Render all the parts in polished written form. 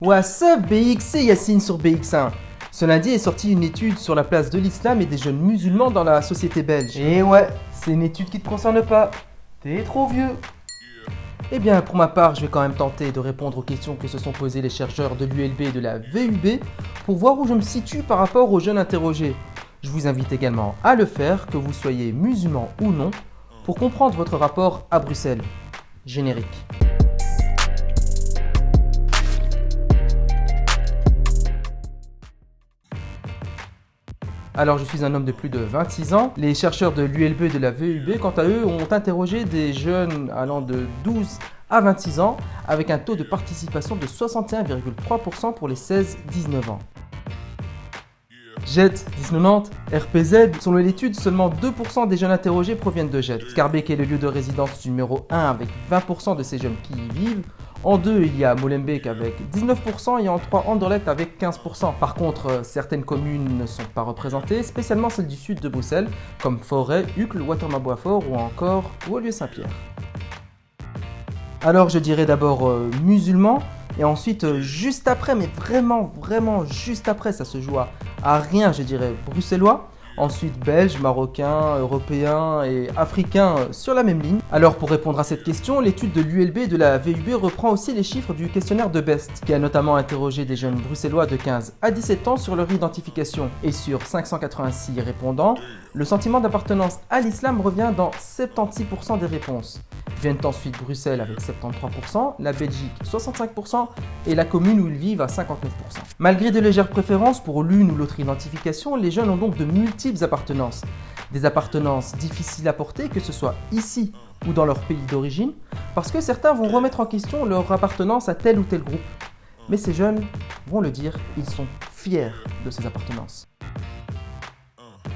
What's up BX, c'est Yacine sur BX1. Ce lundi est sortie une étude sur la place de l'islam et des jeunes musulmans dans la société belge. Et ouais, c'est une étude qui te concerne pas. T'es trop vieux. Eh bien, pour ma part, je vais quand même tenter de répondre aux questions que se sont posées les chercheurs de l'ULB et de la VUB pour voir où je me situe par rapport aux jeunes interrogés. Je vous invite également à le faire, que vous soyez musulman ou non, pour comprendre votre rapport à Bruxelles. Générique. Alors je suis un homme de plus de 26 ans. Les chercheurs de l'ULB et de la VUB, quant à eux, ont interrogé des jeunes allant de 12 à 26 ans avec un taux de participation de 61,3% pour les 16-19 ans. JET 1090, RPZ, selon l'étude, seulement 2% des jeunes interrogés proviennent de JET. Schaerbeek est le lieu de résidence numéro 1 avec 20% de ces jeunes qui y vivent. En 2, il y a Molenbeek avec 19% et en 3, Anderlecht avec 15%. Par contre, certaines communes ne sont pas représentées, spécialement celles du sud de Bruxelles, comme Forêt, Uccle, Watermaboisfort ou encore Woluwe-Saint-Pierre. Alors je dirais d'abord musulman, et ensuite juste après, mais vraiment juste après, ça se joue à rien, je dirais bruxellois. Ensuite belge, marocain, européen et africain sur la même ligne. Alors pour répondre à cette question, l'étude de l'ULB et de la VUB reprend aussi les chiffres du questionnaire de Best, qui a notamment interrogé des jeunes bruxellois de 15 à 17 ans sur leur identification. Et sur 586 répondants, le sentiment d'appartenance à l'islam revient dans 76% des réponses. Viennent ensuite Bruxelles avec 73%, la Belgique 65% et la commune où ils vivent à 59%. Malgré de légères préférences pour l'une ou l'autre identification, les jeunes ont donc de multiples appartenances. Des appartenances difficiles à porter, que ce soit ici ou dans leur pays d'origine, parce que certains vont remettre en question leur appartenance à tel ou tel groupe. Mais ces jeunes vont le dire, ils sont fiers de ces appartenances.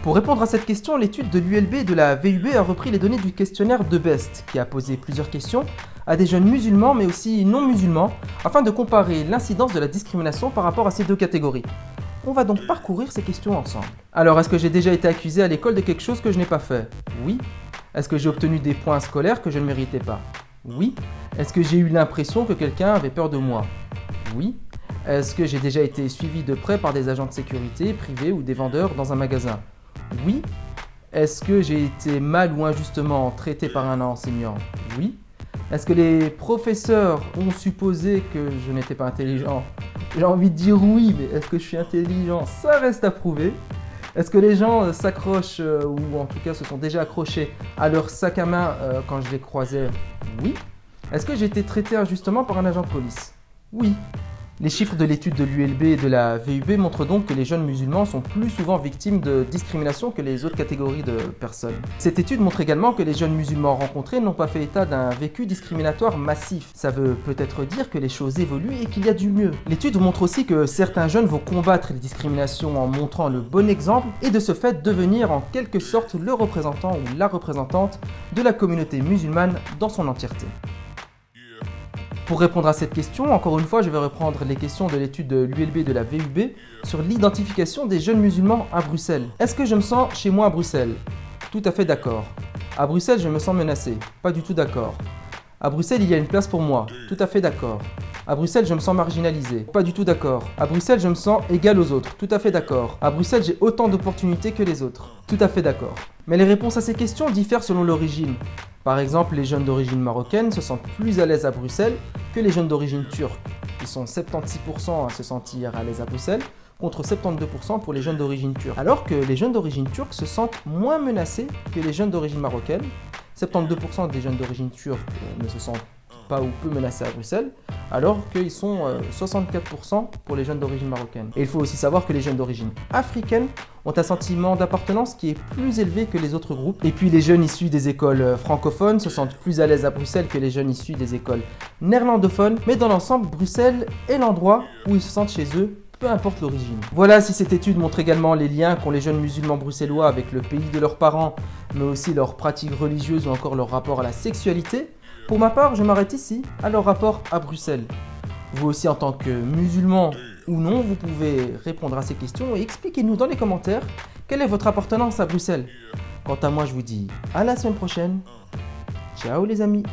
Pour répondre à cette question, l'étude de l'ULB et de la VUB a repris les données du questionnaire de Best, qui a posé plusieurs questions à des jeunes musulmans mais aussi non musulmans, afin de comparer l'incidence de la discrimination par rapport à ces deux catégories. On va donc parcourir ces questions ensemble. Alors, est-ce que j'ai déjà été accusé à l'école de quelque chose que je n'ai pas fait? Oui. Est-ce que j'ai obtenu des points scolaires que je ne méritais pas? Oui. Est-ce que j'ai eu l'impression que quelqu'un avait peur de moi? Oui. Est-ce que j'ai déjà été suivi de près par des agents de sécurité privés ou des vendeurs dans un magasin? Oui. Est-ce que j'ai été mal ou injustement traité par un enseignant? Oui. Est-ce que les professeurs ont supposé que je n'étais pas intelligent? J'ai envie de dire oui, mais est-ce que je suis intelligent? Ça reste à prouver. Est-ce que les gens s'accrochent, ou en tout cas se sont déjà accrochés à leur sac à main quand je les croisais? Oui. Est-ce que j'ai été traité injustement par un agent de police? Oui. Les chiffres de l'étude de l'ULB et de la VUB montrent donc que les jeunes musulmans sont plus souvent victimes de discrimination que les autres catégories de personnes. Cette étude montre également que les jeunes musulmans rencontrés n'ont pas fait état d'un vécu discriminatoire massif. Ça veut peut-être dire que les choses évoluent et qu'il y a du mieux. L'étude montre aussi que certains jeunes vont combattre les discriminations en montrant le bon exemple et de ce fait devenir en quelque sorte le représentant ou la représentante de la communauté musulmane dans son entièreté. Pour répondre à cette question, encore une fois, je vais reprendre les questions de l'étude de l'ULB et de la VUB sur l'identification des jeunes musulmans à Bruxelles. Est-ce que je me sens chez moi à Bruxelles? Tout à fait d'accord. À Bruxelles, je me sens menacé. Pas du tout d'accord. À Bruxelles, il y a une place pour moi. Tout à fait d'accord. À Bruxelles, je me sens marginalisé. Pas du tout d'accord. À Bruxelles, je me sens égal aux autres. Tout à fait d'accord. À Bruxelles, j'ai autant d'opportunités que les autres. Tout à fait d'accord. Mais les réponses à ces questions diffèrent selon l'origine. Par exemple, les jeunes d'origine marocaine se sentent plus à l'aise à Bruxelles que les jeunes d'origine turque. Ils sont 76% à se sentir à l'aise à Bruxelles, contre 72% pour les jeunes d'origine turque. Alors que les jeunes d'origine turque se sentent moins menacés que les jeunes d'origine marocaine. 72% des jeunes d'origine turque ne se sentent pas ou peu menacés à Bruxelles, alors qu'ils sont 64% pour les jeunes d'origine marocaine. Et il faut aussi savoir que les jeunes d'origine africaine ont un sentiment d'appartenance qui est plus élevé que les autres groupes. Et puis les jeunes issus des écoles francophones se sentent plus à l'aise à Bruxelles que les jeunes issus des écoles néerlandophones. Mais dans l'ensemble, Bruxelles est l'endroit où ils se sentent chez eux, peu importe l'origine. Voilà, si cette étude montre également les liens qu'ont les jeunes musulmans bruxellois avec le pays de leurs parents, mais aussi leurs pratiques religieuses ou encore leur rapport à la sexualité, pour ma part, je m'arrête ici à leur rapport à Bruxelles. Vous aussi, en tant que musulman ou non, vous pouvez répondre à ces questions et expliquez-nous dans les commentaires quelle est votre appartenance à Bruxelles. Quant à moi, je vous dis à la semaine prochaine. Ciao les amis.